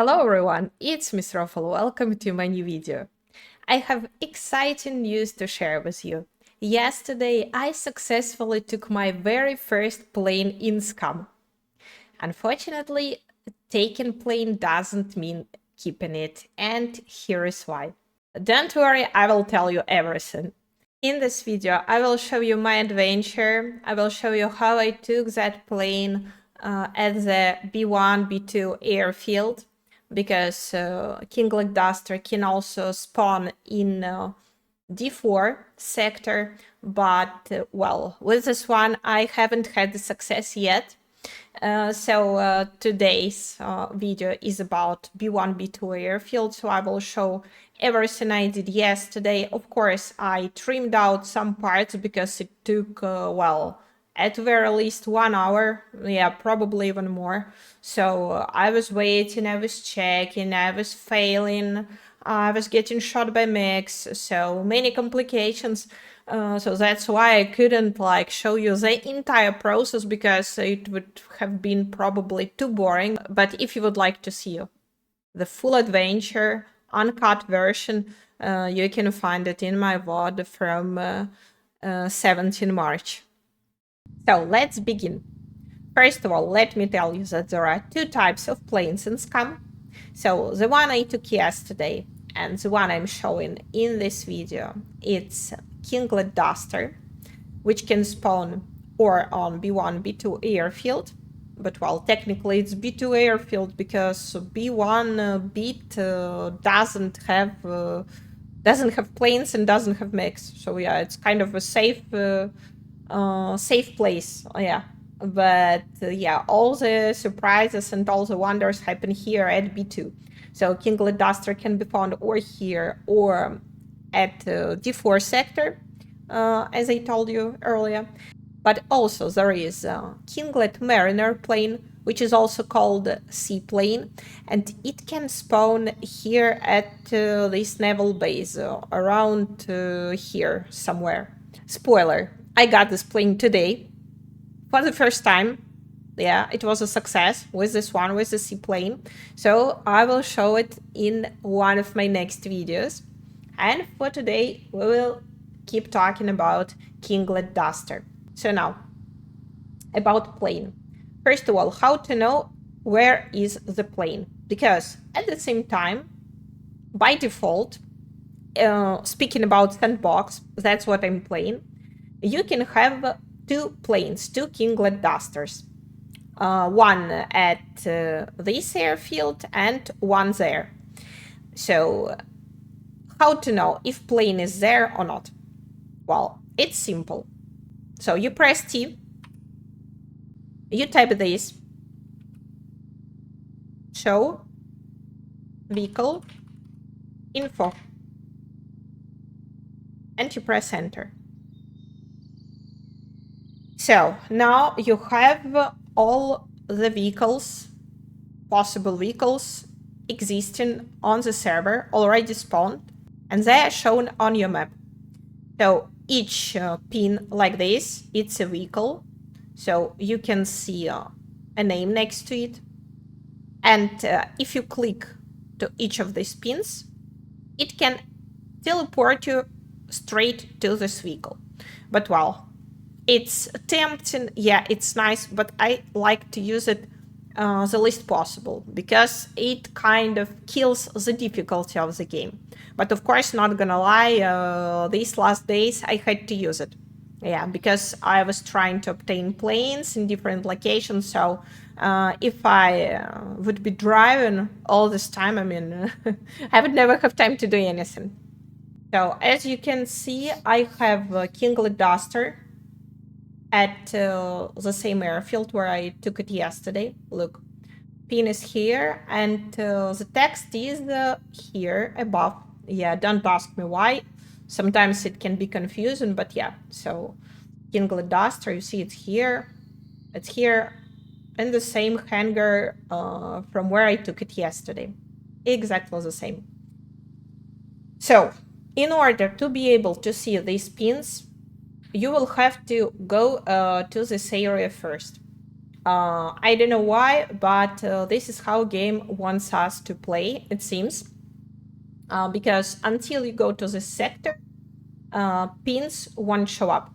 Hello everyone, it's Miss Rofl. Welcome to my new video. I have exciting news to share with you. Yesterday, I successfully took my very first plane in SCUM. Unfortunately, taking plane doesn't mean keeping it, and here is why. Don't worry, I will tell you everything. In this video, I will show you my adventure. I will show you how I took that plane at the B1, B2 airfield, because Kinglet Duster can also spawn in D4 sector, but well, with this one I haven't had the success yet. So today's video is about B1, B2 airfield, so I will show everything I did yesterday. Of course, I trimmed out some parts because it took, well, at very least 1 hour, yeah, probably even more. So I was waiting, I was checking, I was failing, I was getting shot by Mechs, so many complications. So that's why I couldn't show you the entire process, because it would have been probably too boring. But if you would like to see the full adventure, uncut version, you can find it in my VOD from 17 March. So let's begin. First of all, let me tell you that there are two types of planes in SCUM. So the one I took yesterday and the one I'm showing in this video, it's Kinglet Duster, which can spawn or on B1, B2 airfield. But well, technically it's B2 airfield because B1 beat doesn't have planes and doesn't have mechs. So yeah, it's kind of a safe place. Yeah. But yeah, all the surprises and all the wonders happen here at B2. So Kinglet Duster can be found or here or at D4 sector, as I told you earlier. But also there is Kinglet Mariner plane, which is also called seaplane, and it can spawn here at this naval base, around here somewhere. Spoiler, I got this plane today for the first time. Yeah, it was a success with this one, with the seaplane. So I will show it in one of my next videos. And for today, we will keep talking about Kinglet Duster. So now, about plane. First of all, how to know where is the plane? Because at the same time, by default, speaking about sandbox, that's what I'm playing, you can have two planes, two Kinglet Dusters. One at this airfield and one there. So how to know if plane is there or not? Well, it's simple. So you press T, you type this, show vehicle info, and you press enter. So now you have all the vehicles, possible vehicles existing on the server already spawned, and they are shown on your map. So each pin like this, it's a vehicle. So you can see a name next to it. And if you click to each of these pins, it can teleport you straight to this vehicle. But well, it's tempting, yeah, it's nice, but I like to use it the least possible, because it kind of kills the difficulty of the game. But of course, not gonna lie, these last days I had to use it. Yeah, because I was trying to obtain planes in different locations, so if I would be driving all this time, I mean, I would never have time to do anything. So as you can see, I have Kinglet Duster at the same airfield where I took it yesterday. Look, pin is here, and the text is here above. Yeah, don't ask me why. Sometimes it can be confusing, but yeah. So Kinglet Duster, you see it's here in the same hangar from where I took it yesterday. Exactly the same. So in order to be able to see these pins, you will have to go to this area first. I don't know why, but this is how game wants us to play, it seems. Because until you go to the sector, pins won't show up.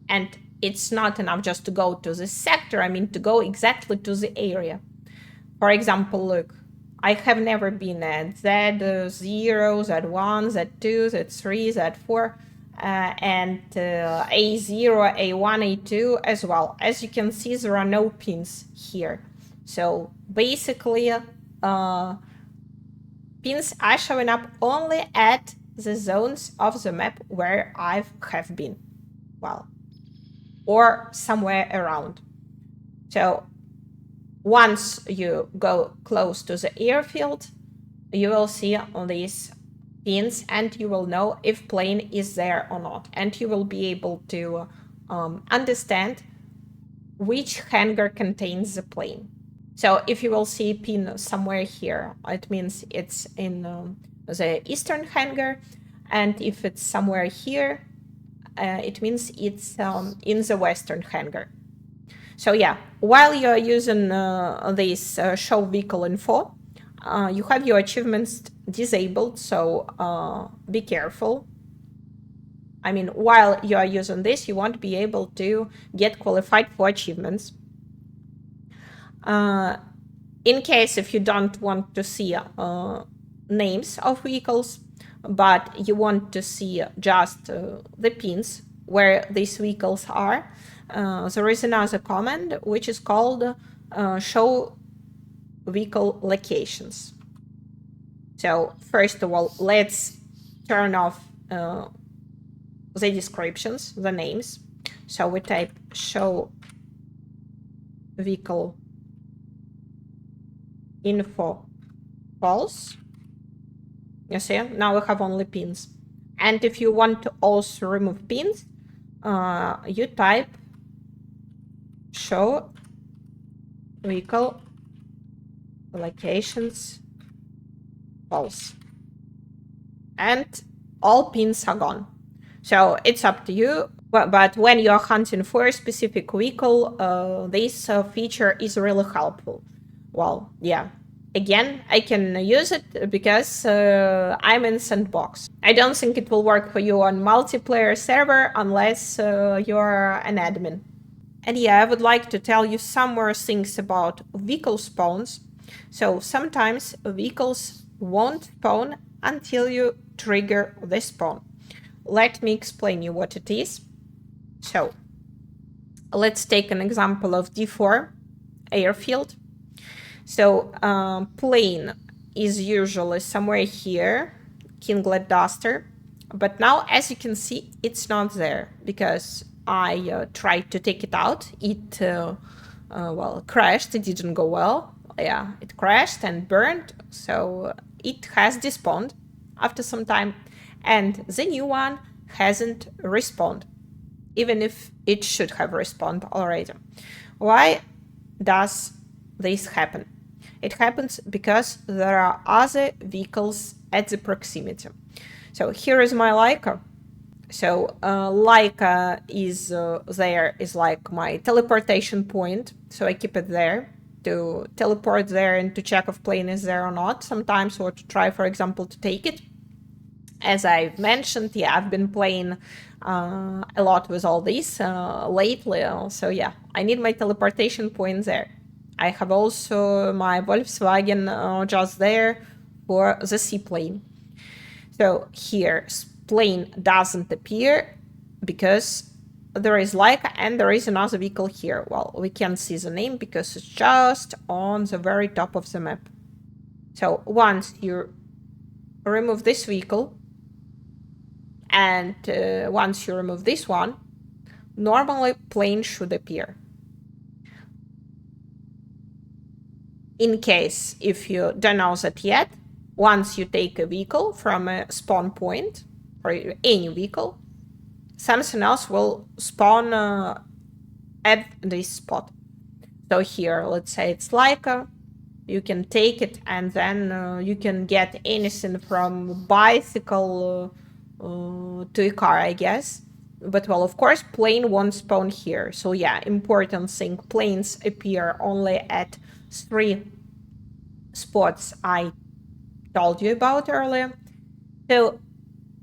And it's not enough just to go to the sector, I mean to go exactly to the area. For example, look, I have never been at Z0, Z1, Z2, Z3, Z4, and A0, A1, A2 as well. As you can see, there are no pins here. So basically, pins are showing up only at the zones of the map where I have been. Well, or somewhere around. So once you go close to the airfield, you will see these pins and you will know if plane is there or not. And you will be able to understand which hangar contains the plane. So if you will see a pin somewhere here, it means it's in the eastern hangar. And if it's somewhere here, it means it's in the western hangar. So yeah, while you're using this show vehicle info, you have your achievements disabled, so be careful. I mean, while you are using this, you won't be able to get qualified for achievements. In case if you don't want to see names of vehicles, but you want to see just the pins where these vehicles are, there is another command which is called show vehicle locations. So first of all, let's turn off the descriptions, the names. So we type show vehicle info false. You see, now we have only pins. And if you want to also remove pins, you type show vehicle locations false. And all pins are gone. So it's up to you. But when you're hunting for a specific vehicle, this feature is really helpful. Well, yeah. Again, I can use it because I'm in sandbox. I don't think it will work for you on multiplayer server unless you're an admin. And yeah, I would like to tell you some more things about vehicle spawns. So sometimes vehicles won't spawn until you trigger the spawn. Let me explain you what it is. So let's take an example of D4 Airfield. So plane is usually somewhere here, Kinglet Duster. But now, as you can see, it's not there because I tried to take it out. It, well, crashed. It didn't go well. Yeah, it crashed and burned. So it has despawned after some time. And the new one hasn't respawned, even if it should have respawned already. Why does this happen? It happens because there are other vehicles at the proximity. So here is my Leica. So Leica is there is like my teleportation point. So I keep it there to teleport there and to check if plane is there or not sometimes, or to try, for example, to take it. As I've mentioned, yeah, I've been playing a lot with all these lately. So yeah, I need my teleportation point there. I have also my Volkswagen just there for the seaplane. So here, plane doesn't appear because there is Leica and there is another vehicle here. Well, we can't see the name because it's just on the very top of the map. So once you remove this vehicle, and once you remove this one, normally plane should appear. In case if you don't know that yet, once you take a vehicle from a spawn point, or any vehicle, something else will spawn at this spot. So here, let's say it's Leica, you can take it and then you can get anything from bicycle to a car, I guess. but well, of course, plane won't spawn here. So yeah, important thing, planes appear only at 3 spots I told you about earlier. So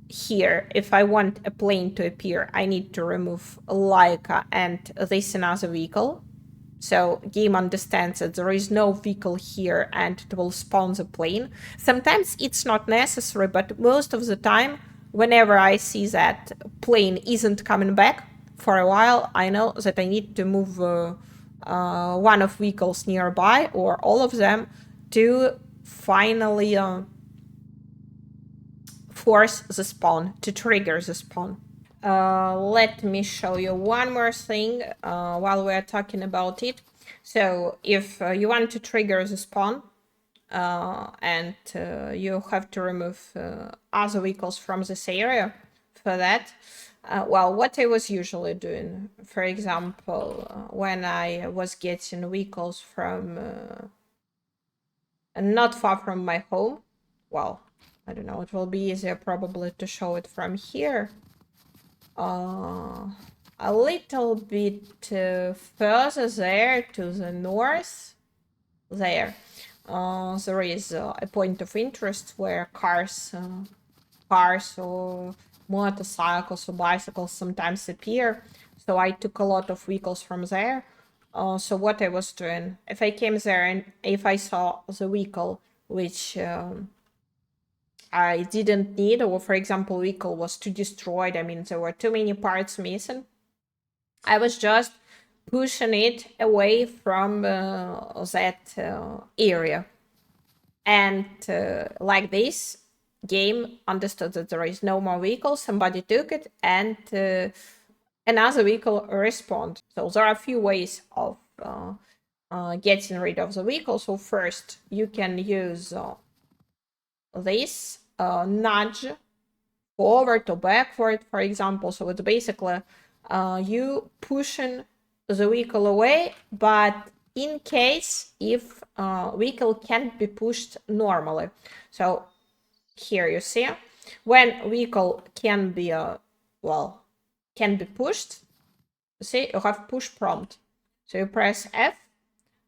here, if I want a plane to appear, I need to remove Leica and this another vehicle. So game understands that there is no vehicle here and it will spawn the plane. Sometimes it's not necessary, but most of the time, whenever I see that plane isn't coming back for a while, I know that I need to move one of vehicles nearby or all of them to finally force the spawn, to trigger the spawn. Let me show you one more thing while we're talking about it. So if you want to trigger the spawn and you have to remove other vehicles from this area for that, well, what I was usually doing, for example, when I was getting vehicles from not far from my home, well, I don't know, it will be easier probably to show it from here. A little bit further there to the north, there is a point of interest where cars or motorcycles or bicycles sometimes appear. So I took a lot of vehicles from there. So what I was doing, if I came there and if I saw the vehicle which I didn't need, or for example, vehicle was too destroyed, I mean, there were too many parts missing, I was just pushing it away from that area. And like this, game understood that there is no more vehicle, somebody took it, and another vehicle respawned. So there are a few ways of getting rid of the vehicle. So first, you can use this nudge forward or backward, for example. So it's basically you pushing the vehicle away, but in case if vehicle can't be pushed normally. So here you see when vehicle can be can be pushed. See, you have push prompt. So you press F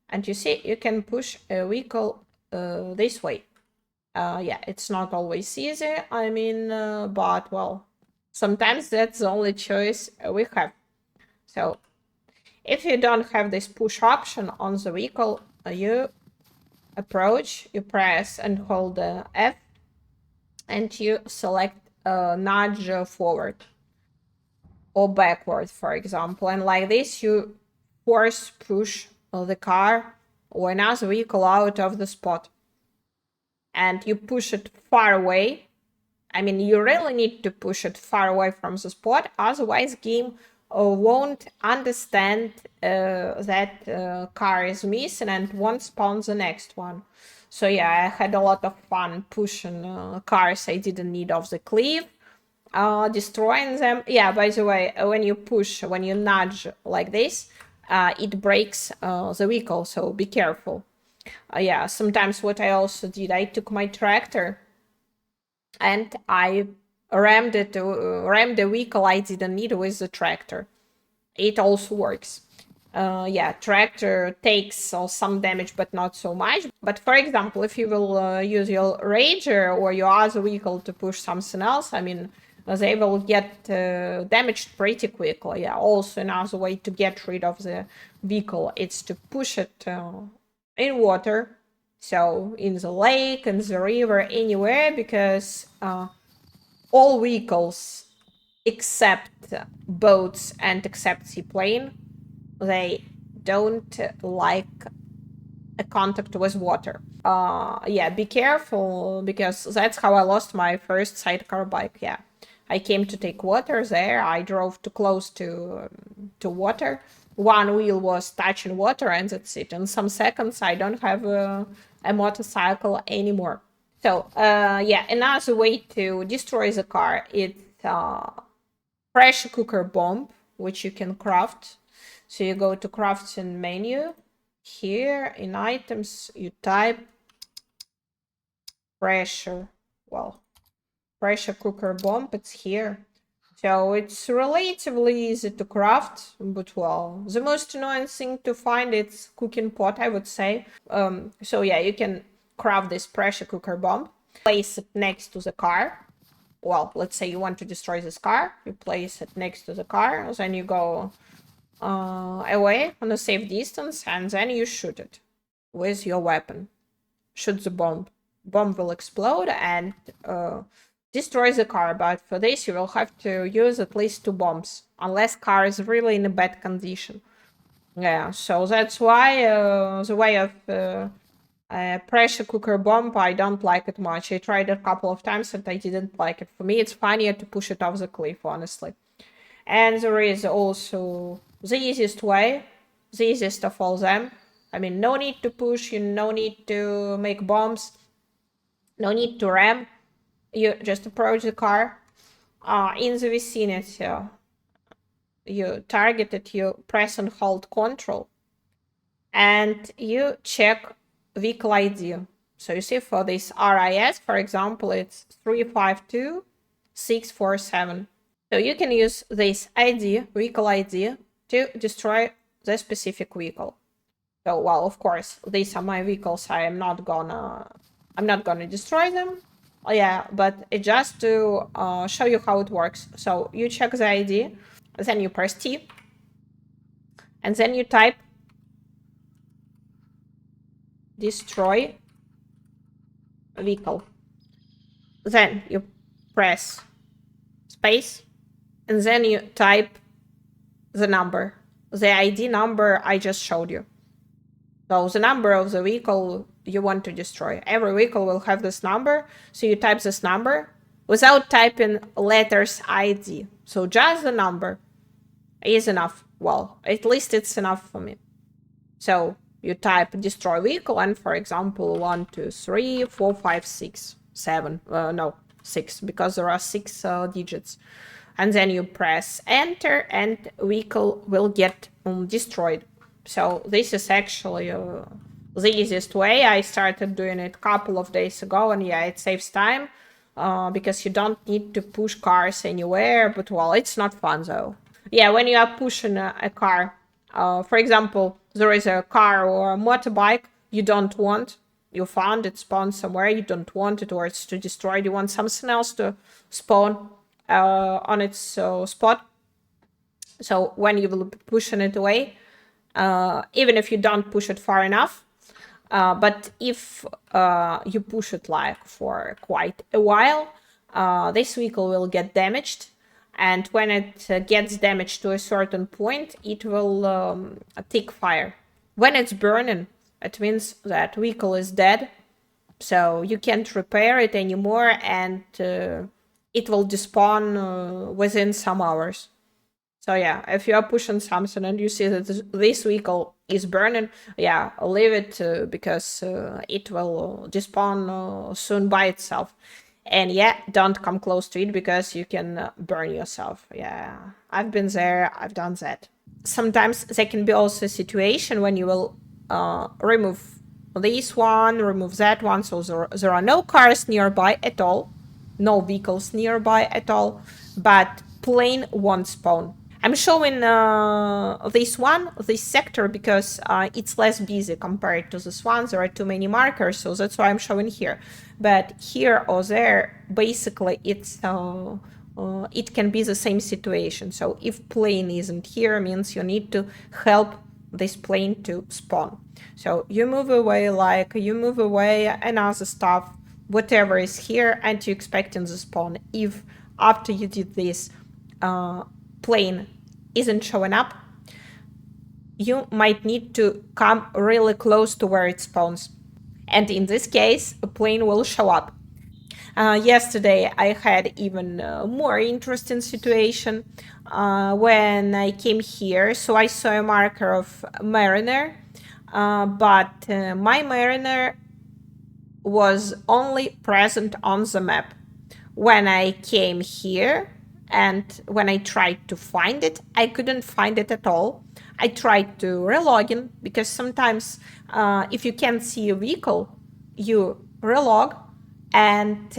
and you see you can push a vehicle this way. Yeah, it's not always easy, I mean, but well, sometimes that's the only choice we have. So if you don't have this push option on the vehicle, you approach, you press and hold F, and you select nudge forward or backward, for example. And like this, you force push the car or another vehicle out of the spot. And you push it far away. I mean, you really need to push it far away from the spot, otherwise game won't understand that car is missing and won't spawn the next one. So yeah, I had a lot of fun pushing cars I didn't need off the cliff, destroying them. Yeah, by the way, when you nudge like this, it breaks the vehicle, so be careful. Yeah, sometimes what I also did, I took my tractor and I rammed the vehicle I didn't need with the tractor. It also works. Yeah, tractor takes some damage, but not so much. But for example, if you will use your Ranger or your other vehicle to push something else, I mean, they will get damaged pretty quickly. Yeah, also another way to get rid of the vehicle, it's to push it in water. So in the lake, in the river, anywhere, because all vehicles except boats and except seaplane, they don't like a contact with water. Yeah, be careful, because that's how I lost my first sidecar bike. Yeah, I came to take water there. I drove too close to water. One wheel was touching water, and that's it. In some seconds, I don't have a motorcycle anymore. So, yeah, another way to destroy the car is pressure cooker bomb, which you can craft. So you go to crafting menu. Here in items, you type pressure cooker bomb. It's here. So it's relatively easy to craft, but well, the most annoying thing to find is cooking pot, I would say. So yeah, you can craft this pressure cooker bomb, place it next to the car. Well, let's say you want to destroy this car, you place it next to the car, then you go away on a safe distance, and then you shoot it with your weapon. Shoot the bomb. Bomb will explode and destroy the car, but for this you will have to use at least 2 bombs, unless car is really in a bad condition. Yeah, so that's why the way of pressure cooker bomb, I don't like it much. I tried it a couple of times and I didn't like it. For me, it's funnier to push it off the cliff, honestly. And there is also the easiest way, the easiest of all them. I mean, no need to push, you no need to make bombs, no need to ram. You just approach the car. In the vicinity, you target it, you press and hold control, and you check vehicle ID. So you see for this RIS, for example, it's 352647. So you can use this ID, vehicle ID, to destroy the specific vehicle. So, well, of course, these are my vehicles. I'm not gonna destroy them. Yeah, but it just to show you how it works. So you check the ID, then you press T, and then you type destroy vehicle. Then you press space, and then you type the number, the ID number I just showed you. So the number of the vehicle you want to destroy. Every vehicle will have this number, so you type this number without typing letters ID. So just the number is enough. Well, at least it's enough for me. So you type destroy vehicle, and for example, 1, 2, 3, 4, 5, 6, 7. No, 6, because there are 6 digits. And then you press enter, and vehicle will get destroyed. So this is actually the easiest way. I started doing it a couple of days ago, and yeah, it saves time because you don't need to push cars anywhere. But well, it's not fun though. Yeah, when you are pushing a car, for example, there is a car or a motorbike you don't want. You found it spawned somewhere, you don't want it, or it's to destroy. You want something else to spawn on its spot. So when you will be pushing it away, even if you don't push it far enough, but if you push it like for quite a while, this vehicle will get damaged, and when it gets damaged to a certain point, it will take fire. When it's burning, it means that vehicle is dead, so you can't repair it anymore, and it will despawn within some hours. So yeah, if you are pushing something and you see that this vehicle is burning, yeah, leave it because it will despawn soon by itself. And yeah, don't come close to it because you can burn yourself. Yeah, I've been there, I've done that. Sometimes there can be also a situation when you will remove this one, remove that one, so there are no cars nearby at all, no vehicles nearby at all, but plane won't spawn. I'm showing this sector, because it's less busy compared to this one. There are too many markers, so that's why I'm showing here. But here or there, basically, it can be the same situation. So if plane isn't here, means you need to help this plane to spawn. So you move away, another stuff, whatever is here, and you expecting the spawn. If after you did this, plane isn't showing up, you might need to come really close to where it spawns. And in this case, a plane will show up. Yesterday, I had even more interesting situation when I came here. So I saw a marker of Mariner, but my Mariner was only present on the map. When I came here, and when I tried to find it, I couldn't find it at all. I tried to relog in, because sometimes if you can't see a vehicle, you relog, and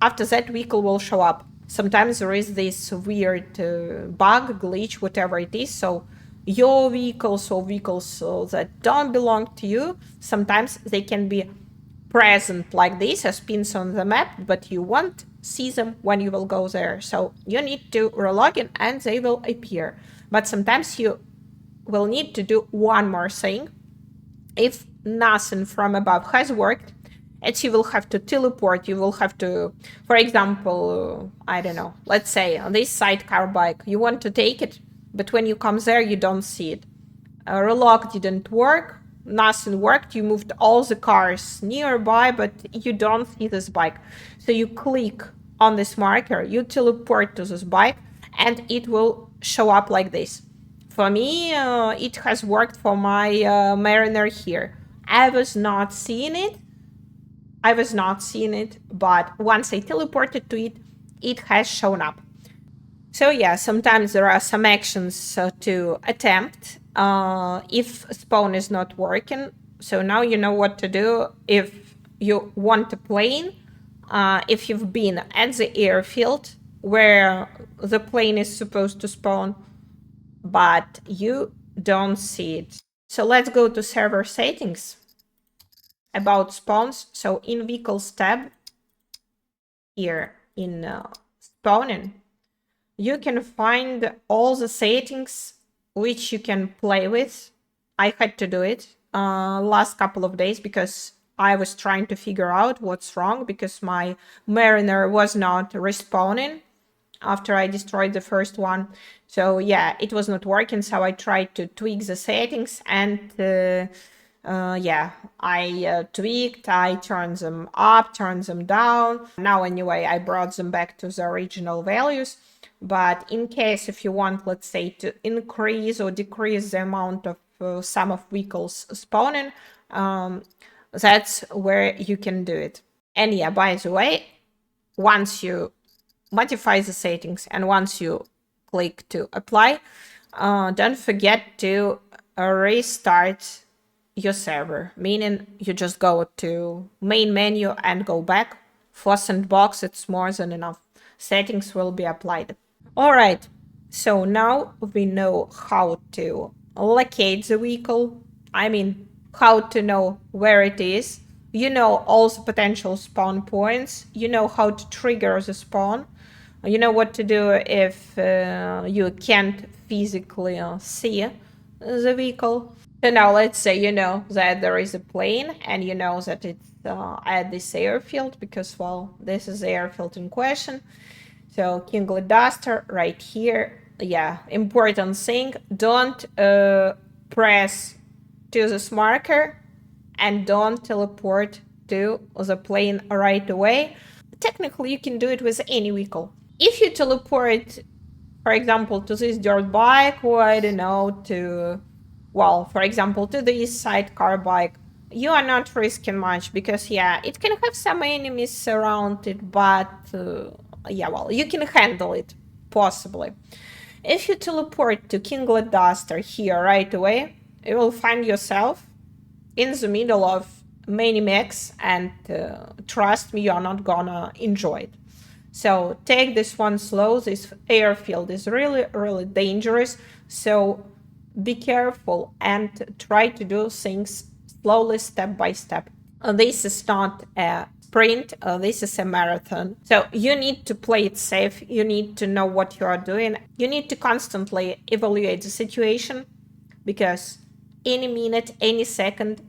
after that vehicle will show up. sometimes there is this weird bug, glitch, whatever it is. So your vehicles or vehicles that don't belong to you, sometimes they can be present like this as pins on the map, but you won't see them when you will go there. So you need to relog in and they will appear. But sometimes you will need to do one more thing. If nothing from above has worked, and you will have to teleport, you will have to, for example, I don't know, let's say on this sidecar bike, you want to take it, but when you come there, you don't see it. Relog didn't work, nothing worked, you moved all the cars nearby, but you don't see this bike. So you click on this marker, you teleport to this bike, and it will show up like this. For me, it has worked for my Mariner here. I was not seeing it, but once I teleported to it, it has shown up. So yeah, sometimes there are some actions to attempt if spawn is not working. So now you know what to do if you want a plane. If you've been at the airfield where the plane is supposed to spawn, but you don't see it. So let's go to server settings. About spawns. So in vehicles tab, here in spawning, you can find all the settings which you can play with. I had to do it last couple of days because I was trying to figure out what's wrong because my Mariner was not respawning after I destroyed the first one. So yeah, it was not working. So I tried to tweak the settings and yeah, I tweaked, I turned them up, turned them down. Now anyway, I brought them back to the original values. But in case if you want, let's say, to increase or decrease the amount of some of vehicles spawning, that's where you can do it. And yeah, by the way, once you modify the settings and once you click to apply, don't forget to restart your server, meaning you just go to main menu and go back. For sandbox, it's more than enough. Settings will be applied. All right, so now we know how to locate the vehicle. I mean, how to know where it is. You know all the potential spawn points. You know how to trigger the spawn. You know what to do if you can't physically see the vehicle. So now let's say you know that there is a plane and you know that it's at this airfield because, well, this is the airfield in question. So Kinglet Duster right here. Yeah, important thing, don't press to this marker and don't teleport to the plane right away. Technically, you can do it with any vehicle. If you teleport, for example, to this dirt bike, or I don't know, to, well, for example, to this sidecar bike, you are not risking much because, yeah, it can have some enemies around it, but yeah, well, you can handle it, possibly. If you teleport to Kinglet Duster here right away, you will find yourself in the middle of many mechs, and trust me, you're not gonna enjoy it. So take this one slow. This airfield is really, really dangerous. So be careful and try to do things slowly, step by step. This is not a sprint, this is a marathon. So you need to play it safe. You need to know what you are doing. You need to constantly evaluate the situation because any minute, any second,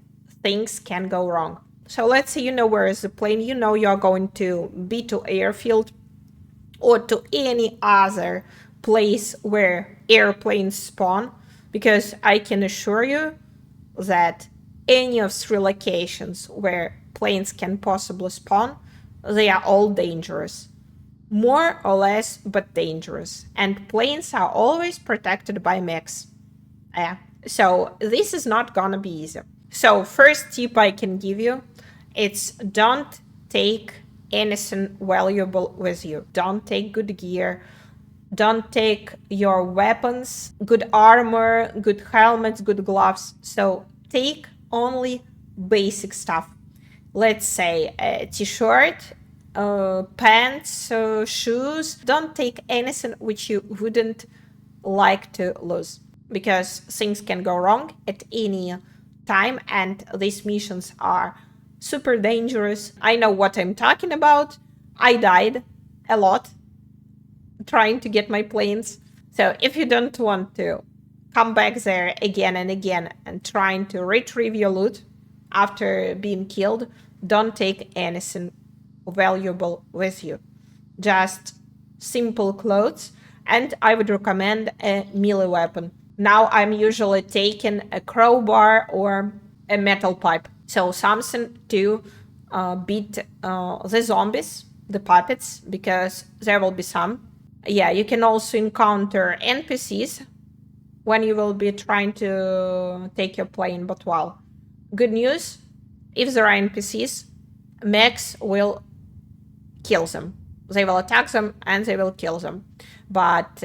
things can go wrong. So let's say you know where is the plane, you know you're going to B2 airfield or to any other place where airplanes spawn, because I can assure you that any of 3 locations where planes can possibly spawn, they are all dangerous. More or less, but dangerous. And planes are always protected by mechs. Yeah. So this is not gonna be easy. So first tip I can give you, it's don't take anything valuable with you. Don't take good gear. Don't take your weapons, good armor, good helmets, good gloves. So take only basic stuff. Let's say a t-shirt, pants, shoes. Don't take anything which you wouldn't like to lose, because things can go wrong at any time, and these missions are super dangerous. I know what I'm talking about. I died a lot trying to get my planes. So if you don't want to come back there again and again and trying to retrieve your loot after being killed, don't take anything valuable with you. Just simple clothes, and I would recommend a melee weapon. Now I'm usually taking a crowbar or a metal pipe. So something to beat the zombies, the puppets, because there will be some. Yeah, you can also encounter NPCs when you will be trying to take your plane, but well, good news, if there are NPCs, mechs will kill them. They will attack them and they will kill them. But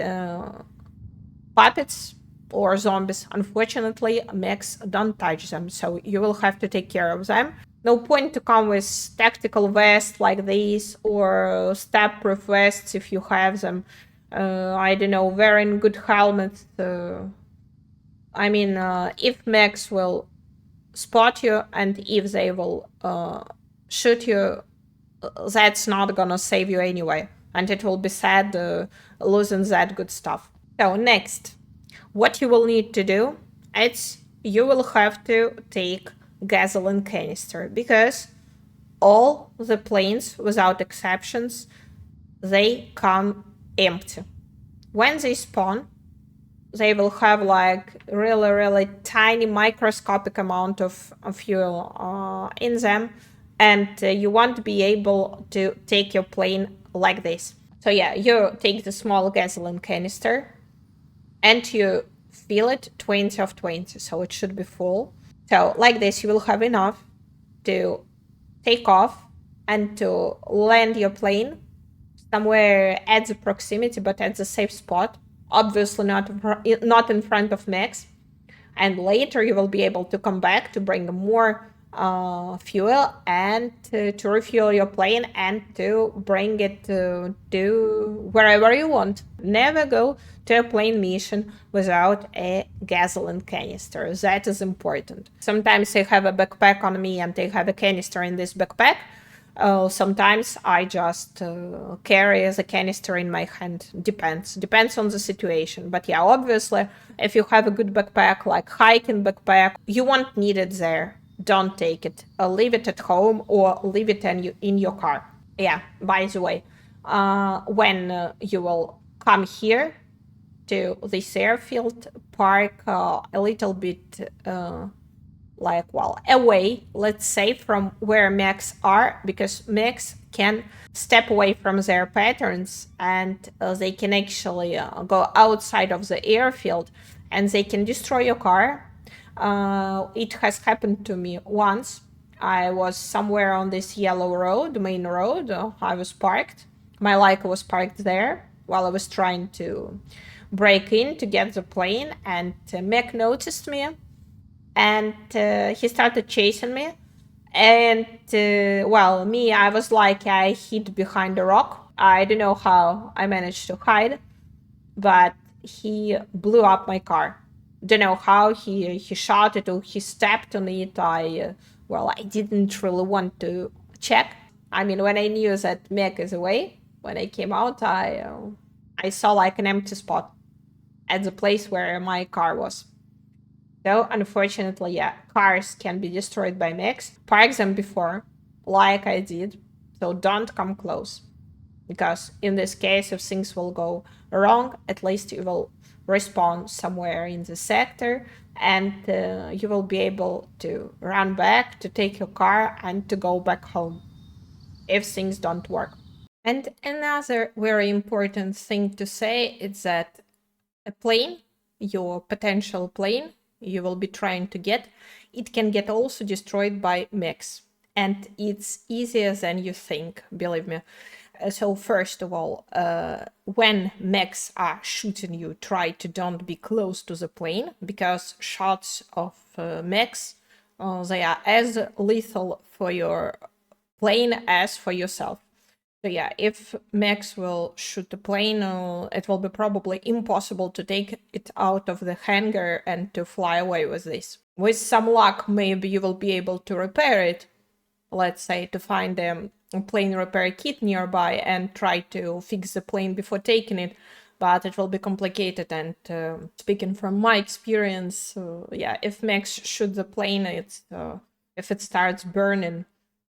puppets or zombies, unfortunately, mechs don't touch them, so you will have to take care of them. No point to come with tactical vests like these or stab-proof vests if you have them. I don't know, wearing good helmets. I mean, if mechs will spot you and if they will shoot you, that's not gonna save you anyway. And it will be sad losing that good stuff. So next, what you will need to do, it's you will have to take gasoline canister, because all the planes, without exceptions, they come empty. When they spawn, they will have like really tiny microscopic amount of fuel in them, and you won't be able to take your plane like this. So yeah, you take the small gasoline canister and you fill it 20 of 20, so it should be full. So like this, you will have enough to take off and to land your plane somewhere at the proximity, but at the safe spot. Obviously not in front of mechs. And later you will be able to come back to bring more fuel and to refuel your plane and to bring it to wherever you want. Never go to a plane mission without a gasoline canister. That is important. Sometimes I have a backpack on me and I have a canister in this backpack. Sometimes I just carry the canister in my hand. Depends on the situation. But yeah, obviously, if you have a good backpack, like hiking backpack, you won't need it there. Don't take it. Leave it at home or leave it in your car. Yeah, by the way, when you will come here to this airfield, park a little bit away, let's say, from where mechs are, because mechs can step away from their patterns and they can actually go outside of the airfield and they can destroy your car. It has happened to me once. I was somewhere on this yellow road, main road. I was parked. My Leica was parked there while I was trying to break in to get the plane, and mech noticed me and he started chasing me. And me, I was like, I hid behind a rock. I don't know how I managed to hide, but he blew up my car. Don't know how he shot it or he stepped on it. I didn't really want to check. I mean, when I knew that mech is away, when I came out, I saw like an empty spot at the place where my car was. So unfortunately, yeah, cars can be destroyed by mechs. Park them before, like I did. So don't come close. Because in this case, if things will go wrong, at least you will respawn somewhere in the sector and you will be able to run back, to take your car and to go back home if things don't work. And another very important thing to say is that a plane, your potential plane, you will be trying to get, it can get also destroyed by mechs. And it's easier than you think, believe me. So first of all, when mechs are shooting you, try to don't be close to the plane, because shots of mechs, they are as lethal for your plane as for yourself. So yeah, if Mechs will shoot the plane, it will be probably impossible to take it out of the hangar and to fly away with this. With some luck, maybe you will be able to repair it. Let's say to find a plane repair kit nearby and try to fix the plane before taking it. But it will be complicated, and speaking from my experience, yeah, if Mechs shoot the plane, if it starts burning,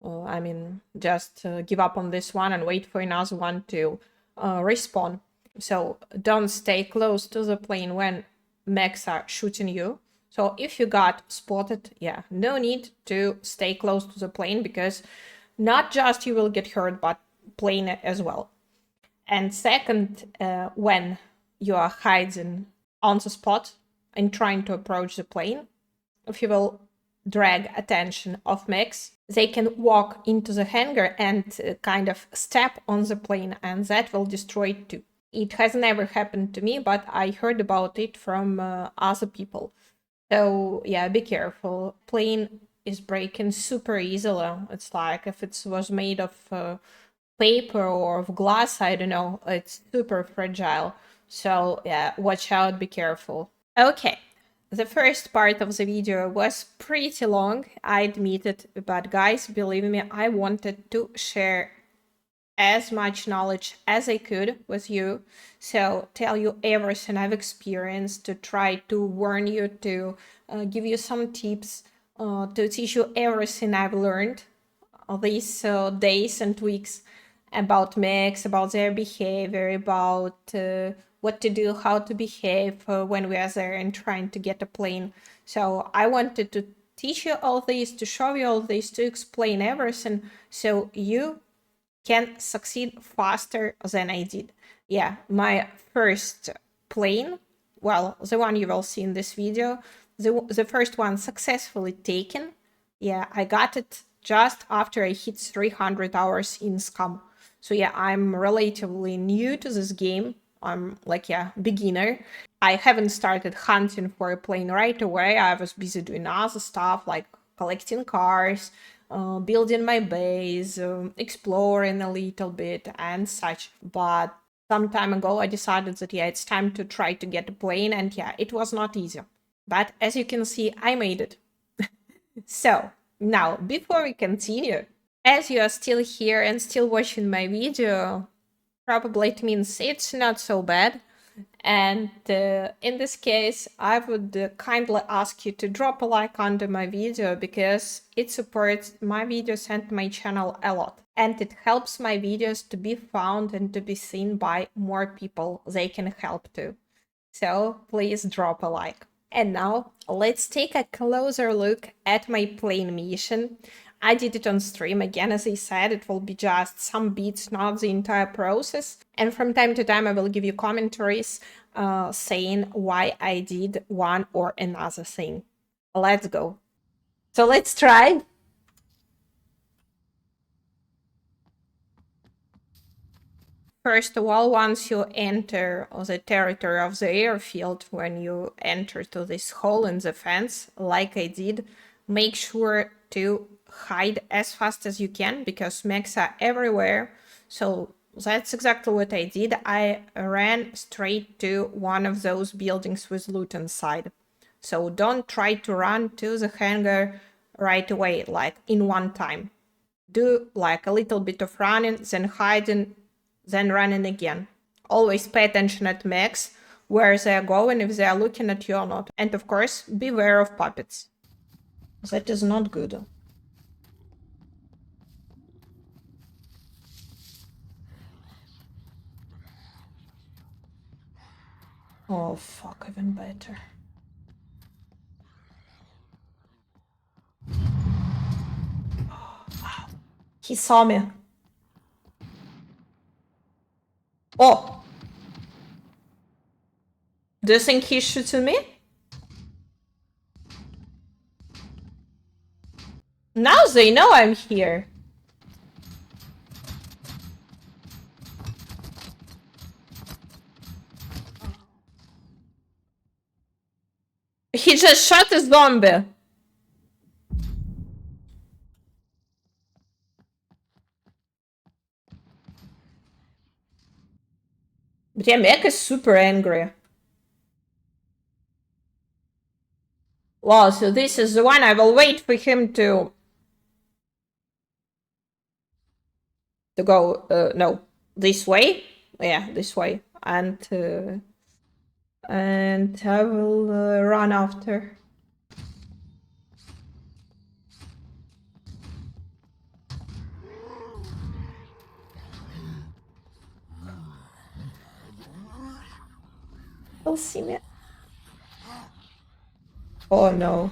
I mean, just give up on this one and wait for another one to respawn. So don't stay close to the plane when mechs are shooting you. So if you got spotted, yeah, no need to stay close to the plane, because not just you will get hurt, but plane as well. And second, when you are hiding on the spot and trying to approach the plane, if you will drag attention of mechs, they can walk into the hangar and kind of step on the plane, and that will destroy it too. It has never happened to me, but I heard about it from other people. So yeah, be careful. Plane is breaking super easily. It's like if it was made of paper or of glass, I don't know, it's super fragile. So yeah, watch out, be careful. Okay, the first part of the video was pretty long, I admit it, but guys, believe me, I wanted to share as much knowledge as I could with you. So tell you everything I've experienced, to try to warn you, to give you some tips, to teach you everything I've learned these days and weeks about mechs, about their behavior, about what to do, how to behave when we are there and trying to get a plane. So I wanted to teach you all this, to show you all this, to explain everything, so you can succeed faster than I did. Yeah, my first plane, well, the one you will see in this video, the first one successfully taken. Yeah, I got it just after I hit 300 hours in SCUM. So yeah, I'm relatively new to this game. I'm like, yeah, beginner. I haven't started hunting for a plane right away. I was busy doing other stuff like collecting cars, building my base, exploring a little bit and such. But some time ago, I decided that, yeah, it's time to try to get a plane. And yeah, it was not easy. But as you can see, I made it. So now, before we continue, as you are still here and still watching my video, probably it means it's not so bad. And in this case, I would kindly ask you to drop a like under my video, because it supports my videos and my channel a lot. And it helps my videos to be found and to be seen by more people they can help too. So please drop a like. And now let's take a closer look at my plane mission. I did it on stream again, as I said, it will be just some bits, not the entire process. And from time to time I will give you commentaries saying why I did one or another thing. Let's go. So let's try. First of all, once you enter the territory of the airfield, when you enter to this hole in the fence, like I did, make sure to hide as fast as you can, because mechs are everywhere. So that's exactly what I did. I ran straight to one of those buildings with loot inside. So don't try to run to the hangar right away, like in one time. Do like a little bit of running, then hiding, then running again. Always pay attention at mechs, where they are going, if they are looking at you or not. And of course, beware of puppets. That is not good. Oh fuck, even better. He saw me. Oh! Do you think he's shooting me? Now they know I'm here. He just shot a zombie. But yeah, Mech is super angry. Well, so this is the one. I will wait for him to go, no, this way. Yeah, this way. And I will run after. He'll see me. Oh no.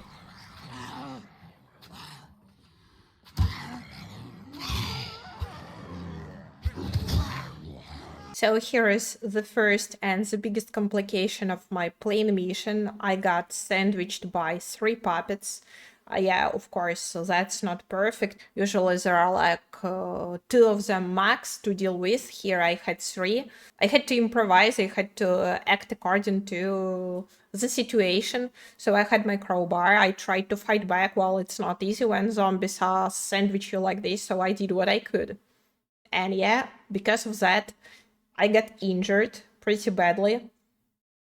So here is the first and the biggest complication of my plane mission. I got sandwiched by 3 puppets. Yeah, of course, so that's not perfect. Usually there are like 2 of them max to deal with. Here I had 3. I had to improvise, I had to act according to the situation. So I had my crowbar, I tried to fight back. Well, it's not easy when zombies are sandwich you like this, so I did what I could. And yeah, because of that, I got injured pretty badly.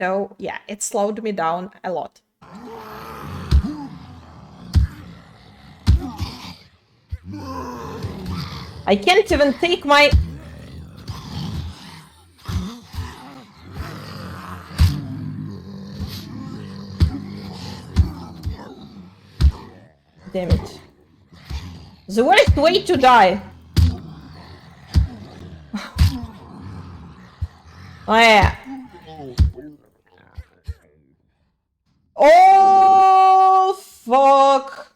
So yeah, it slowed me down a lot. I can't even take my... Damn it. The worst way to die. Oh yeah. Oh fuck.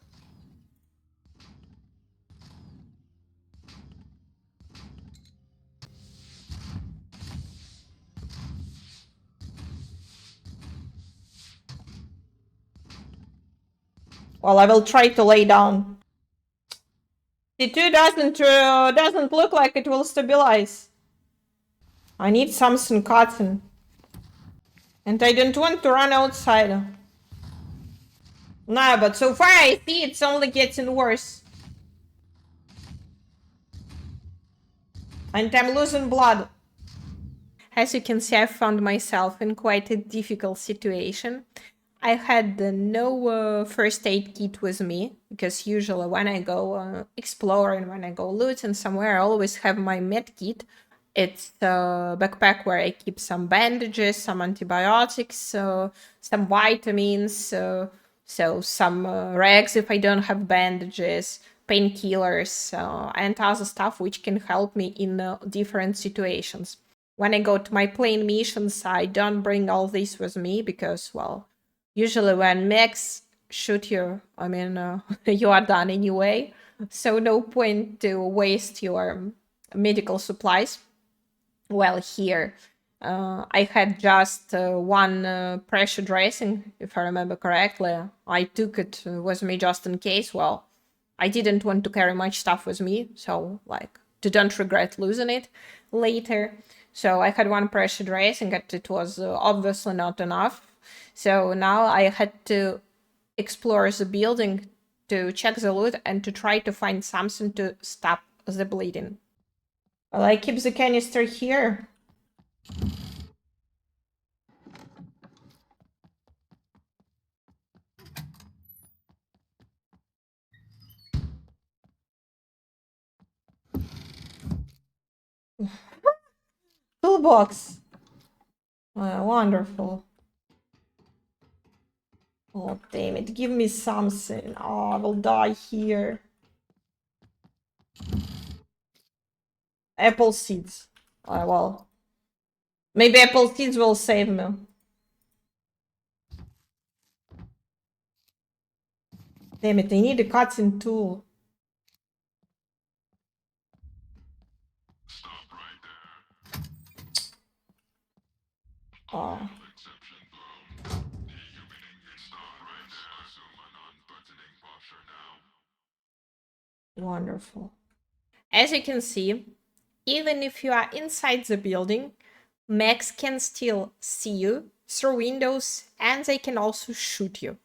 Well, I will try to lay down. C2 doesn't look like it will stabilize. I need something cotton. And I don't want to run outside. Nah, but so far I see it's only getting worse. And I'm losing blood. As you can see, I found myself in quite a difficult situation. I had no first aid kit with me, because usually when I go exploring, when I go looting somewhere, I always have my med kit. It's a backpack where I keep some bandages, some antibiotics, some vitamins, so some rags if I don't have bandages, painkillers, and other stuff which can help me in different situations. When I go to my plane missions, I don't bring all this with me because, well, usually when mechs shoot you, I mean, you are done anyway. So no point to waste your medical supplies. Well, here I had just one pressure dressing, if I remember correctly. I took it with me just in case. Well, I didn't want to carry much stuff with me, so like to don't regret losing it later. So I had one pressure dressing, and it was obviously not enough. So now I had to explore the building to check the loot and to try to find something to stop the bleeding. Well, I keep the canister here. Toolbox. Wonderful. Oh, damn it. Give me something. Oh, I will die here. Apple seeds. Well. Maybe apple seeds will save me. Damn it, I need a cutting tool. Oh. Wonderful. As you can see, even if you are inside the building, mechs can still see you through windows and they can also shoot you.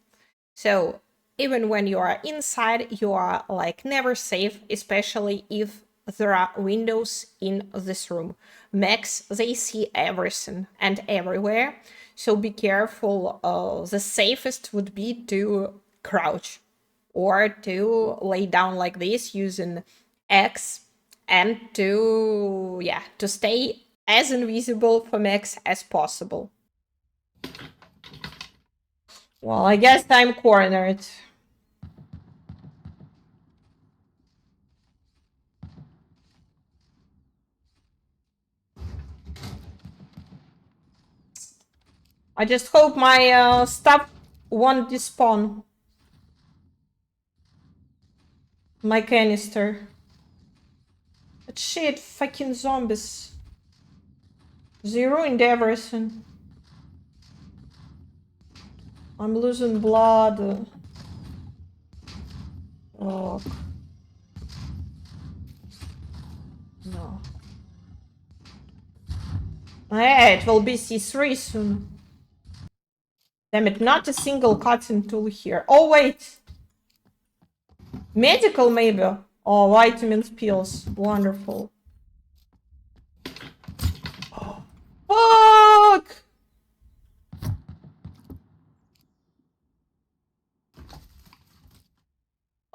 So even when you are inside, you are like never safe, especially if there are windows in this room. Mechs, they see everything and everywhere, so be careful. The safest would be to crouch or to lay down like this using X, and to stay as invisible for Mechs as possible. Well, I guess I'm cornered. I just hope my stuff won't despawn. My canister. But shit, fucking zombies. They ruined everything. I'm losing blood. Oh. No. Hey, it will be C3 soon. Damn it, not a single cutting tool here. Oh, wait. Medical, maybe? Oh, vitamins, pills. Wonderful. Oh. Fuck!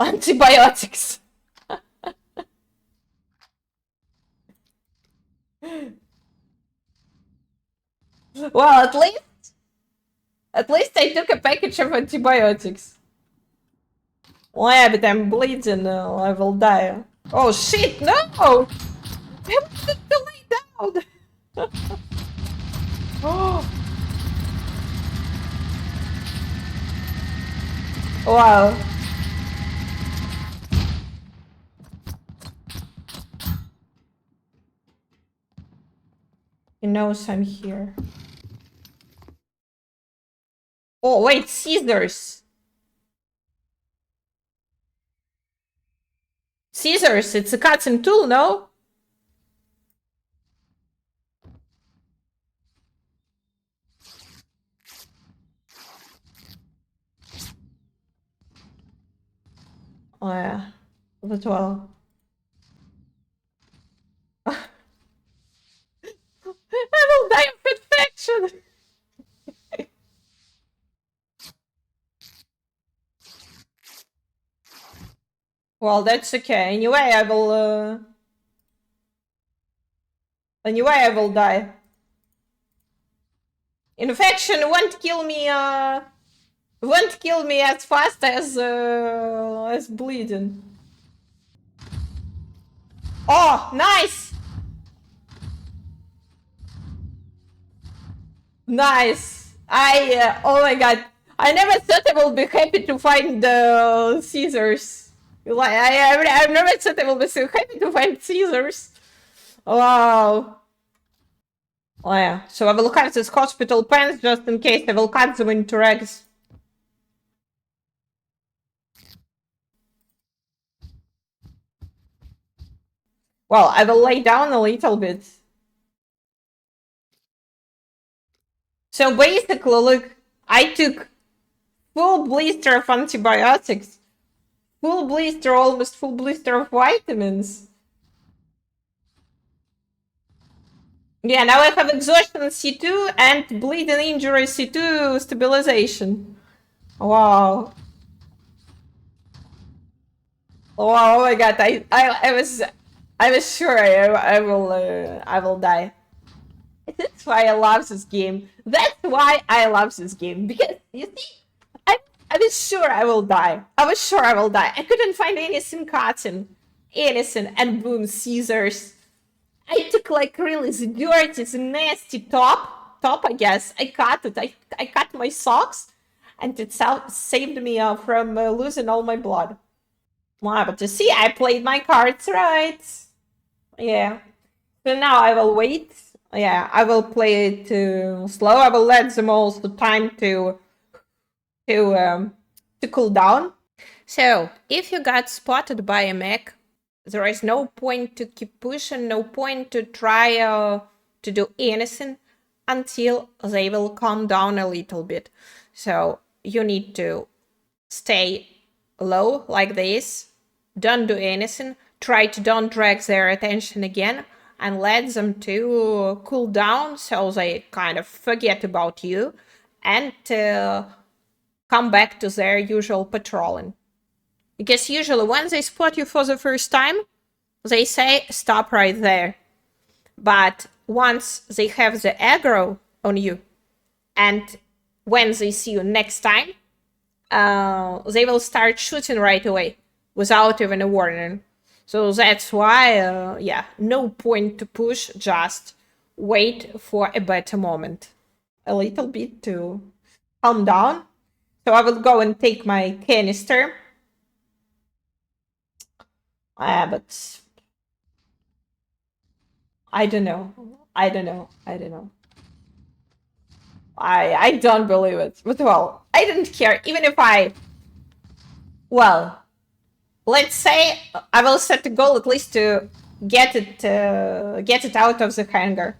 Antibiotics. Well, at least I took a package of antibiotics. Well, yeah, but I'm bleeding. I will die. Oh shit! No! I wanted to lay down. Oh. Wow. He knows I'm here. Oh, wait, scissors. Scissors, it's a cutting tool, no? Oh, yeah. But well. I will die of infection. Well, that's okay. Anyway, I will die. Infection won't kill me as fast as bleeding. Oh, nice! Nice! Oh my god. I never thought I will be happy to find the scissors. Like, I've never thought I will be so happy to find scissors. Wow. Oh yeah, so I will cut these hospital pens just in case. I will cut them into rags. Well, I will lay down a little bit. So basically, look, I took full blister of antibiotics, full blister, almost full blister of vitamins. Yeah, now I have exhaustion C2 and bleeding injury C2 stabilization. Wow. Wow, oh my god, I was sure I will die. That's why I love this game. That's why I love this game. Because, you see, I was sure I will die. I was sure I will die. I couldn't find anything cotton. Anything. And boom, scissors. I took like really the dirty, the nasty top, I guess. I cut it. I cut my socks. And it saved me from losing all my blood. Wow, but you see, I played my cards right. Yeah. So now I will wait. Yeah, I will play it slow. I will let them also time to cool down. So if you got spotted by a mech, there is no point to keep pushing, no point to try to do anything until they will calm down a little bit. So you need to stay low like this. Don't do anything. try to don't drag their attention again and let them to cool down so they kind of forget about you and come back to their usual patrolling. Because usually when they spot you for the first time, they say stop right there. But once they have the aggro on you, and when they see you next time, they will start shooting right away without even a warning. So that's why, yeah, no point to push, just wait for a better moment. A little bit to calm down. So I will go and take my canister. But I don't know. I don't know. I don't believe it. But well, I didn't care. Even if well, let's say I will set a goal at least to get it out of the hangar.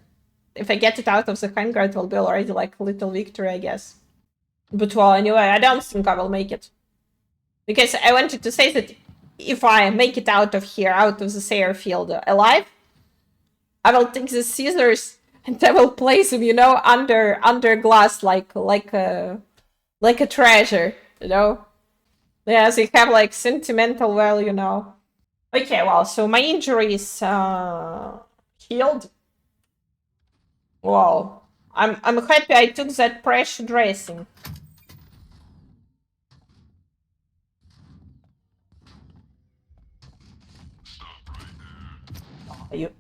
If I get it out of the hangar, it will be already like a little victory, I guess. But well, anyway, I don't think I will make it. Because I wanted to say that if I make it out of here, out of this airfield alive, I will take the scissors and I will place them, under glass like a treasure, Yeah, they have like sentimental value now. Okay, well, so my injury is healed. Wow, I'm happy I took that pressure dressing.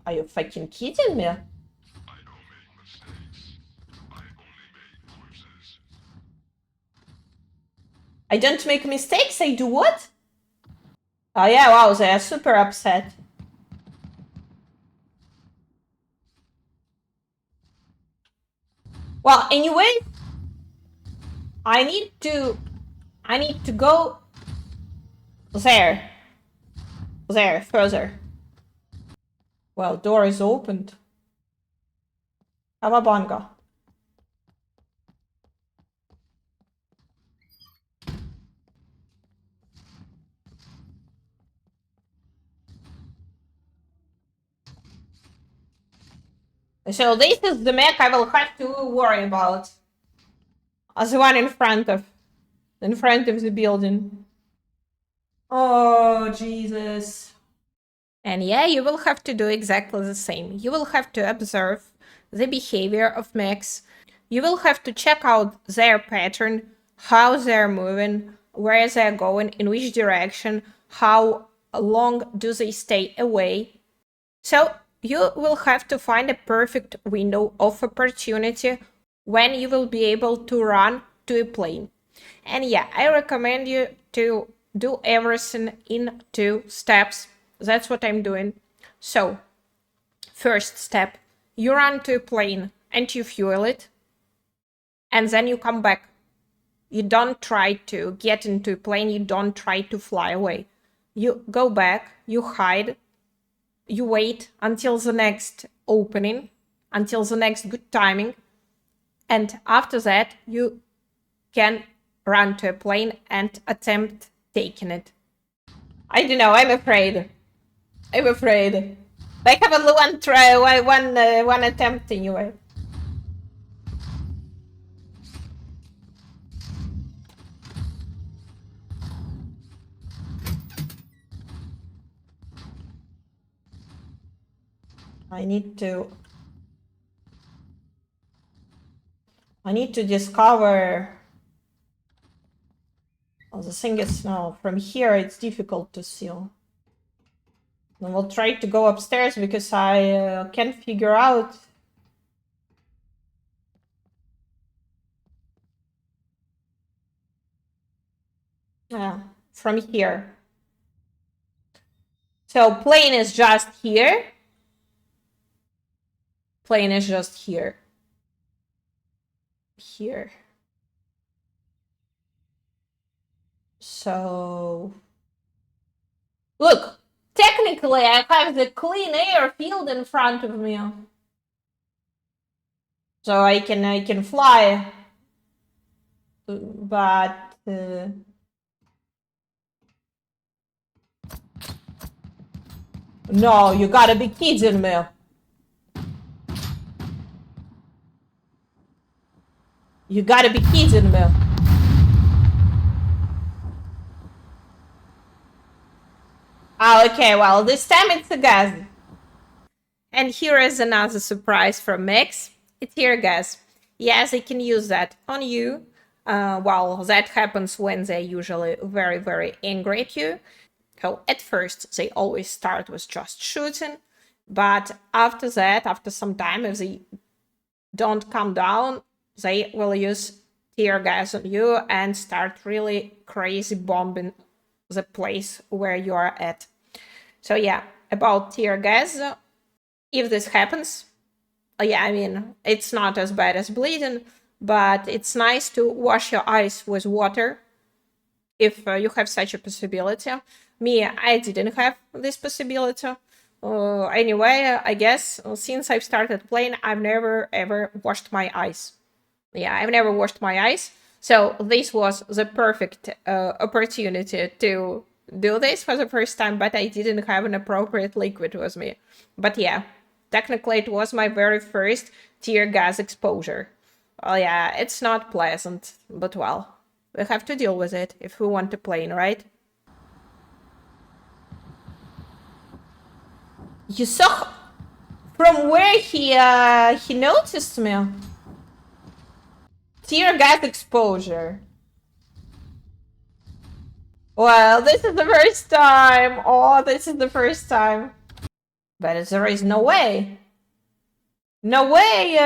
Are you fucking kidding me? I don't make mistakes, I do what? Oh yeah, wow, they are super upset. Well, anyway, I need to go there. There, further. Well, door is opened. Avabanga. So this is the mech I will have to worry about. As the one in front of the building. Oh, Jesus. And yeah, you will have to do exactly the same. You will have to observe the behavior of mechs. You will have to check out their pattern, how they're moving, where they're going, in which direction, how long do they stay away. So you will have to find a perfect window of opportunity when you will be able to run to a plane. And yeah, I recommend you to do everything in 2 steps. That's what I'm doing. So, first step, you run to a plane and you fuel it, and then you come back. You don't try to get into a plane, you don't try to fly away. You go back, you hide, you wait until the next opening, until the next good timing, and after that, you can run to a plane and attempt taking it. I don't know, I'm afraid. I have only one try, one attempt anyway. I need to discover. Well, the thing is now from here it's difficult to see. And we'll try to go upstairs because I can't figure out. Yeah, from here. So plane is just here. Plane is just here. Here. So look, technically I have the clean airfield in front of me. So I can fly. But No, you gotta be kidding me. You gotta be kidding me. Oh, okay, well, this time it's a gas. And here is another surprise from Mechs. It's tear gas. Yes, I can use that on you. Well, that happens when they're usually very, very angry at you. So at first, they always start with just shooting. But after that, after some time, if they don't calm down, they will use tear gas on you and start really crazy bombing the place where you are at. So yeah, about tear gas, if this happens, yeah, I mean, it's not as bad as bleeding, but it's nice to wash your eyes with water if you have such a possibility. Me, I didn't have this possibility. Anyway, I guess since I've started playing, I've never ever washed my eyes. Yeah, I've never washed my eyes. So this was the perfect opportunity to do this for the first time, but I didn't have an appropriate liquid with me. But yeah, technically it was my very first tear gas exposure. Well, yeah, it's not pleasant, but well, we have to deal with it if we want to play, right? You saw from where he noticed me. Tear gas exposure. Well, this is the first time. Oh, this is the first time. But there is no way. No way,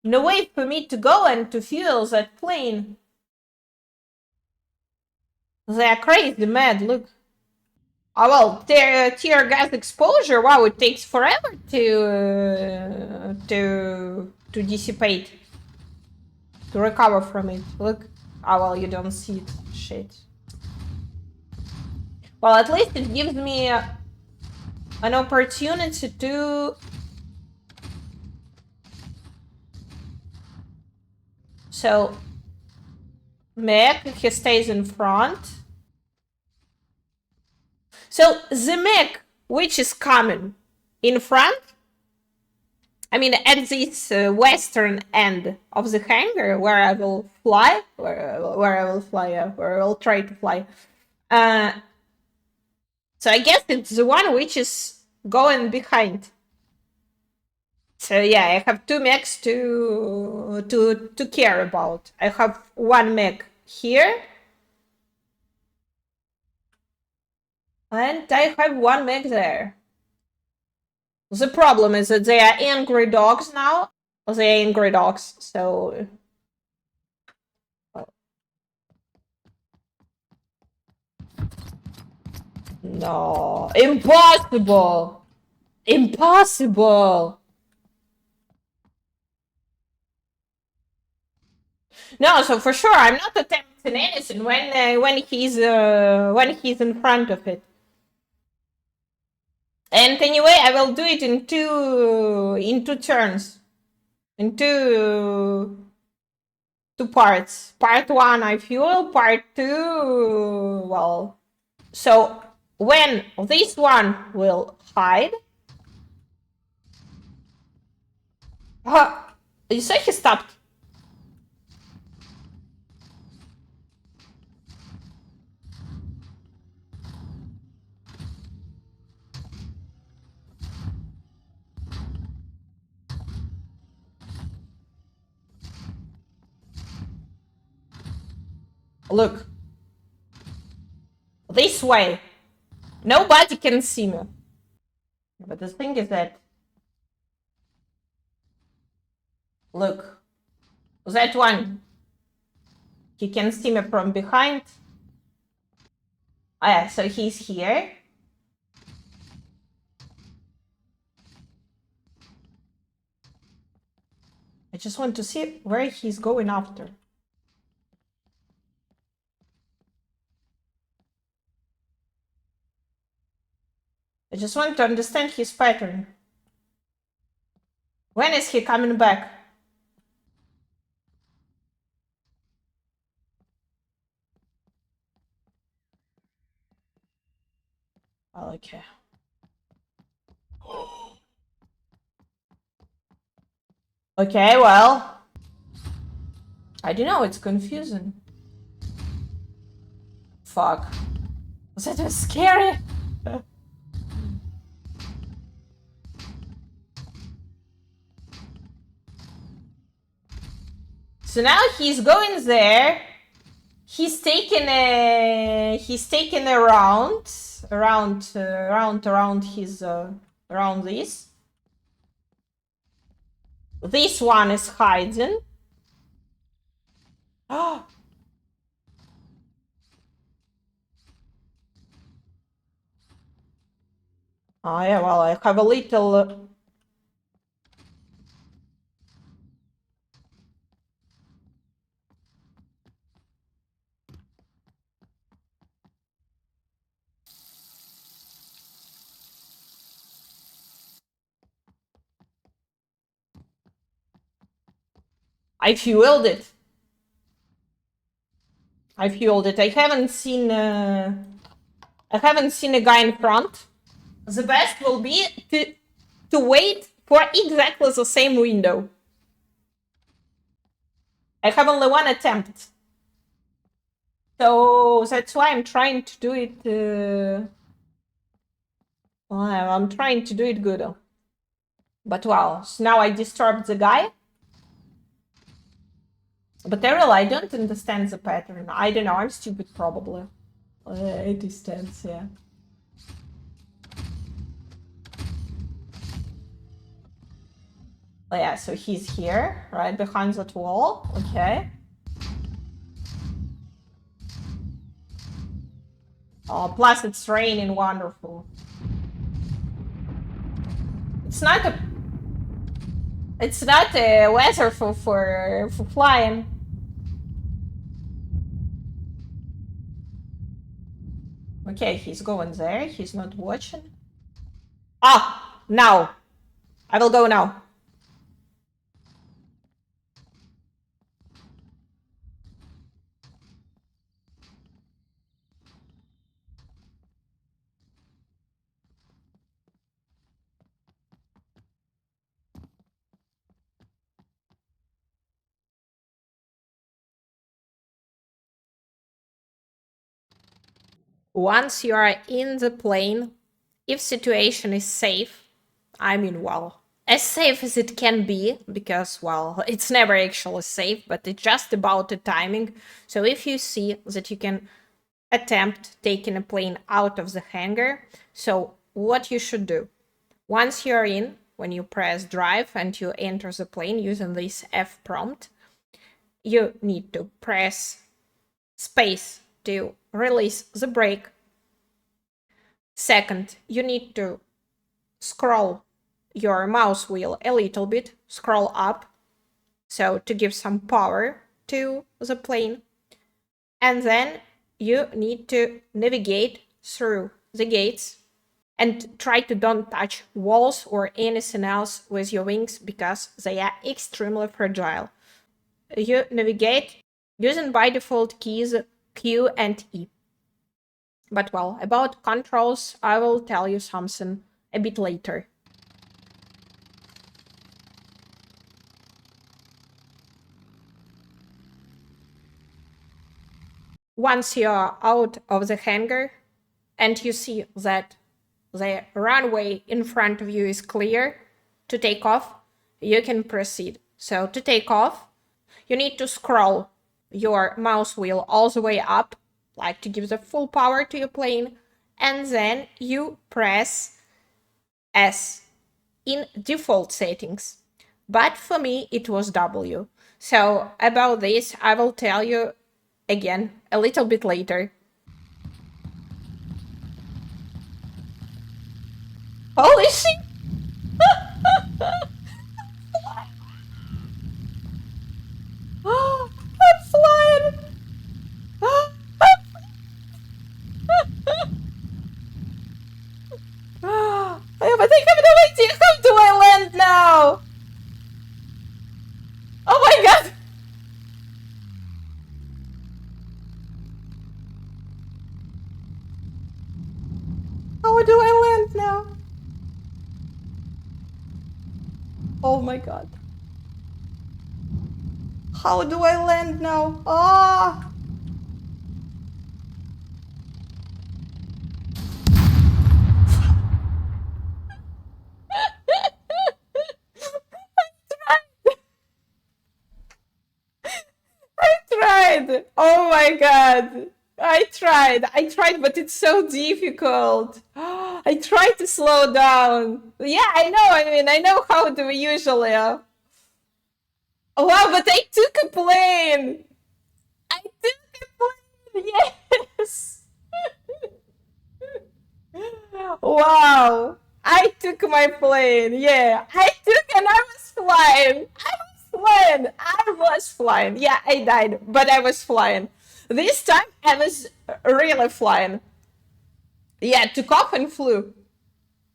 no way for me to go and to fuel that plane. They are crazy mad, look. Oh, well, tear gas exposure, wow, it takes forever to dissipate. To recover from it, look. Oh, well, you don't see it, shit. Well, at least it gives me an opportunity to... So, Mech, he stays in front. So, the Mech, which is coming in front, I mean, at this western end of the hangar, where I will fly, where I will fly, where I will try to fly. So I guess it's the one which is going behind. So yeah, I have two mechs to care about. I have one mech here, and I have one mech there. The problem is that they are angry dogs now. They are angry dogs, so... No, impossible! Impossible! No, so for sure, I'm not attempting anything when he's in front of it. And anyway, I will do it in two turns, in two parts. Part one, I fuel. Part two, well. So when this one will hide, you say he stopped. Look, this way. Nobody can see me. But the thing is that, look, that one, he can see me from behind. Oh yeah, so he's here. I just want to see where he's going after. I just want to understand his pattern. When is he coming back? Okay. Okay, well, I don't know, it's confusing. Fuck. That was scary. So now he's going there. He's taking a round around his around this. This one is hiding. Oh. Oh yeah, well, I have a little. I fueled it. I haven't seen. I haven't seen a guy in front. The best will be to wait for exactly the same window. I have only one attempt. So that's why I'm trying to do it. I'm trying to do it good. But wow, so now I disturbed the guy. But Ariel, I don't understand the pattern. I don't know, I'm stupid probably. It is tense, yeah. Oh, yeah, so he's here, right behind that wall. Okay. Oh, plus it's raining, wonderful. It's not a weather for flying. Okay, he's going there. He's not watching. Ah, now. I will go now. Once you are in the plane, if situation is safe, I mean, well, as safe as it can be, because, well, it's never actually safe, but it's just about the timing. So if you see that you can attempt taking a plane out of the hangar, so what you should do, once you're in, when you press drive and you enter the plane using this F prompt, you need to press space to release the brake. Second, you need to scroll your mouse wheel a little bit, scroll up, so to give some power to the plane. And then you need to navigate through the gates and try to don't touch walls or anything else with your wings because they are extremely fragile. You navigate using by default keys Q and E. But well, about controls, I will tell you something a bit later. Once you're out of the hangar and you see that the runway in front of you is clear to take off, you can proceed. So to take off, you need to scroll your mouse wheel all the way up, like to give the full power to your plane, and then you press S in default settings. But for me, it was W. So about this, I will tell you again a little bit later. Holy shit! I'm flying! But I have no idea how do I land now! Oh my god! How do Oh my god. How do I land now? Ah! I tried! Oh my god! I tried, but it's so difficult. I tried to slow down. Yeah, I know. I mean, I know how do we usually. Wow, but I took a plane. I took a plane. Yes. Wow. I took my plane. Yeah, I took and I was flying. I was flying. Yeah, I died, but I was flying. This time I was really flying. Yeah, took off and flew.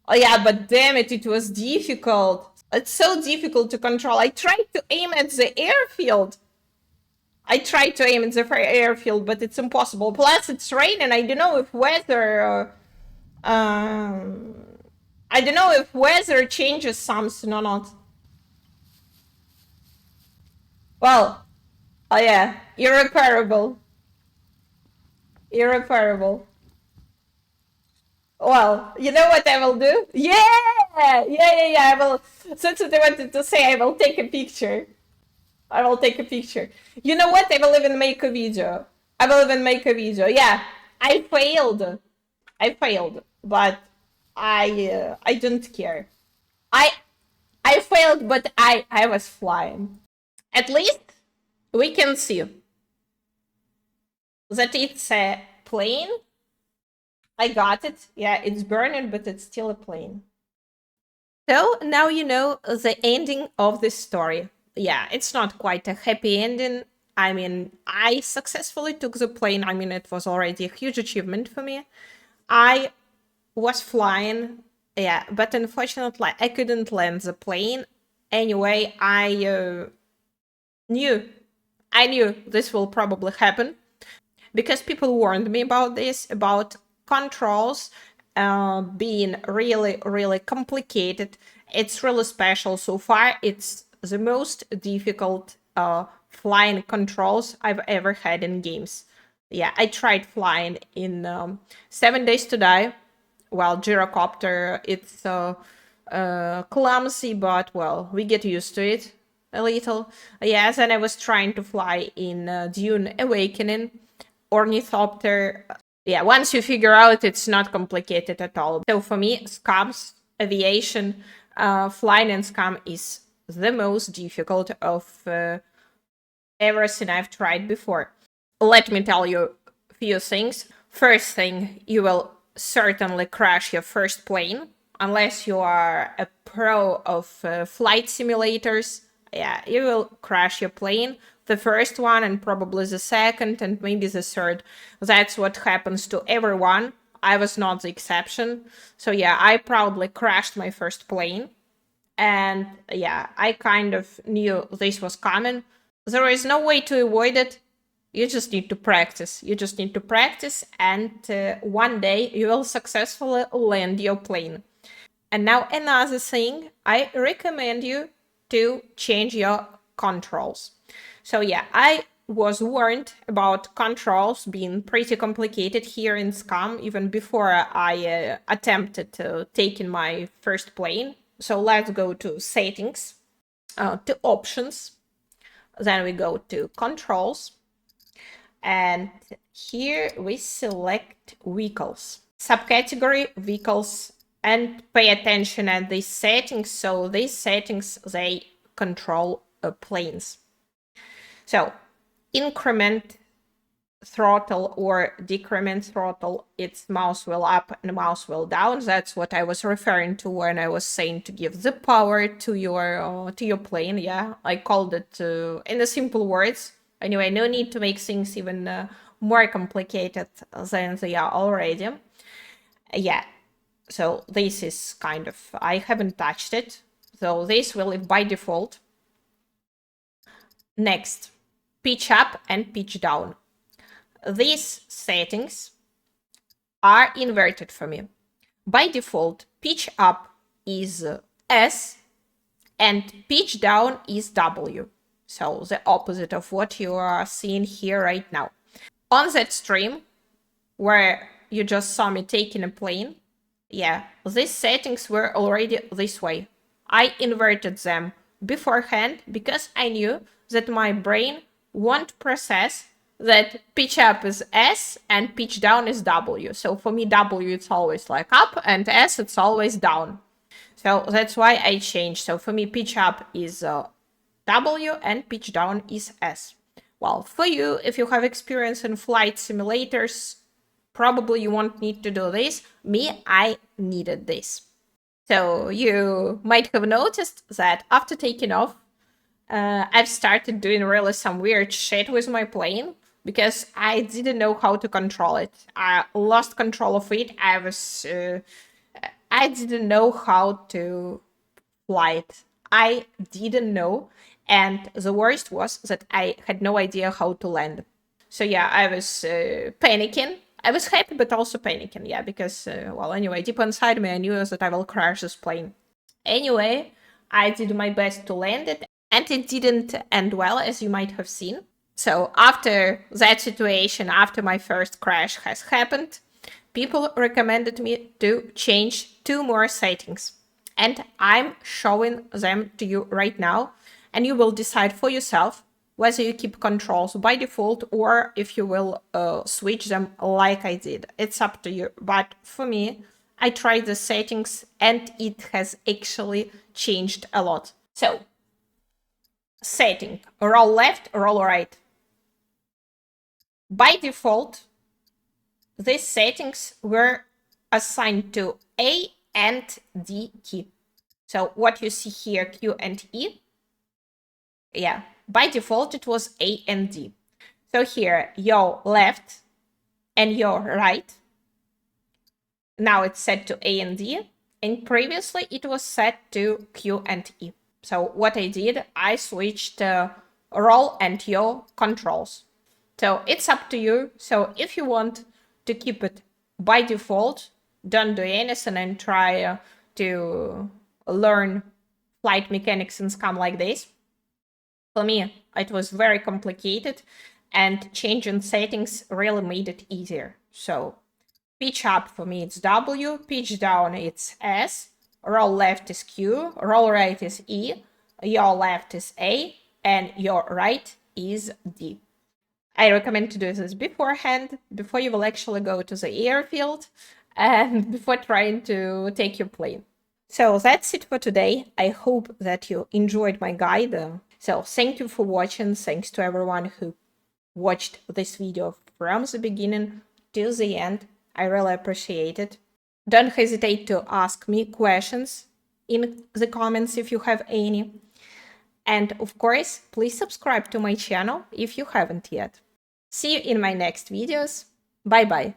Oh yeah, but damn it, it was difficult. It's so difficult to control. I tried to aim at the airfield. I tried to aim at the airfield, but it's impossible. Plus, it's raining. I don't know if weather. I don't know if weather changes something or not. Well, oh yeah, irreparable. Irreparable. Well, you know what I will do? Yeah. I will. That's what I wanted to say. I will take a picture. I will take a picture. You know what? I will even make a video. I will even make a video. Yeah, I failed. I failed, but I don't care. I I failed, but I was flying. At least we can see that it's a plane. I got it. Yeah, it's burning, but it's still a plane. So now you know the ending of this story. Yeah, it's not quite a happy ending. I mean, I successfully took the plane. I mean, it was already a huge achievement for me. I was flying, yeah, but unfortunately, I couldn't land the plane. Anyway, knew, I knew this will probably happen because people warned me about this, about controls being really, really complicated. It's really special. So far, it's the most difficult flying controls I've ever had in games. Yeah, I tried flying in 7 Days to Die. Well, gyrocopter, it's clumsy, but well, we get used to it a little. Yes, and I was trying to fly in Dune Awakening, ornithopter. Yeah, once you figure out, it's not complicated at all. So for me, SCUM's aviation, flying in SCUM is the most difficult of everything I've tried before. Let me tell you a few things. First thing, you will certainly crash your first plane unless you are a pro of flight simulators. Yeah, you will crash your plane. The first one and probably the second and maybe the third. That's what happens to everyone. I was not the exception. So yeah, I proudly crashed my first plane. And yeah, I kind of knew this was coming. There is no way to avoid it. You just need to practice. You just need to practice, and one day you will successfully land your plane. And now another thing, I recommend you to change your controls. So yeah, I was warned about controls being pretty complicated here in SCUM even before I attempted to take in my first plane. So let's go to settings, to options. Then we go to controls. And here we select vehicles. Subcategory vehicles, and pay attention at these settings. So these settings, they control planes. So increment throttle or decrement throttle, it's mouse wheel up and mouse wheel down. That's what I was referring to when I was saying to give the power to your plane. Yeah, I called it in the simple words. Anyway, no need to make things even more complicated than they are already. Yeah, so this is kind of, I haven't touched it, so this will live by default. Next, pitch up and pitch down. These settings are inverted for me. By default, pitch up is S and pitch down is W. So the opposite of what you are seeing here right now. On that stream, where you just saw me taking a plane, yeah, these settings were already this way. I inverted them beforehand because I knew that my brain won't process that pitch up is S and pitch down is W. So for me, W it's always like up and S it's always down. So that's why I changed. So for me, pitch up is W and pitch down is S. Well, for you, if you have experience in flight simulators, probably you won't need to do this. Me, I needed this. So you might have noticed that after taking off, I've started doing really some weird shit with my plane because I didn't know how to control it. I lost control of it. I didn't know how to fly it. I didn't know. And the worst was that I had no idea how to land. So yeah, I was panicking. I was happy, but also panicking, yeah, because, well, anyway, deep inside me, I knew that I will crash this plane. Anyway, I did my best to land it, and it didn't end well, as you might have seen. So after that situation, after my first crash has happened, people recommended me to change 2 more settings. And I'm showing them to you right now, and you will decide for yourself whether you keep controls by default or if you will switch them like I did. It's up to you. But for me, I tried the settings and it has actually changed a lot. So, setting, roll left, roll right. By default, these settings were assigned to A and D key. So what you see here, Q and E, yeah, by default, it was A and D. So here, your left and your right. Now it's set to A and D. And previously, it was set to Q and E. So what I did, I switched roll and yaw controls. So it's up to you. So if you want to keep it by default, don't do anything and try to learn flight mechanics in SCUM like this. For me, it was very complicated, and changing settings really made it easier. So pitch up for me it's W, pitch down it's S, roll left is Q, roll right is E, your left is A, and your right is D. I recommend to do this beforehand, before you will actually go to the airfield and before trying to take your plane. So that's it for today. I hope that you enjoyed my guide. So thank you for watching. Thanks to everyone who watched this video from the beginning till the end. I really appreciate it. Don't hesitate to ask me questions in the comments if you have any. And of course, please subscribe to my channel if you haven't yet. See you in my next videos. Bye bye.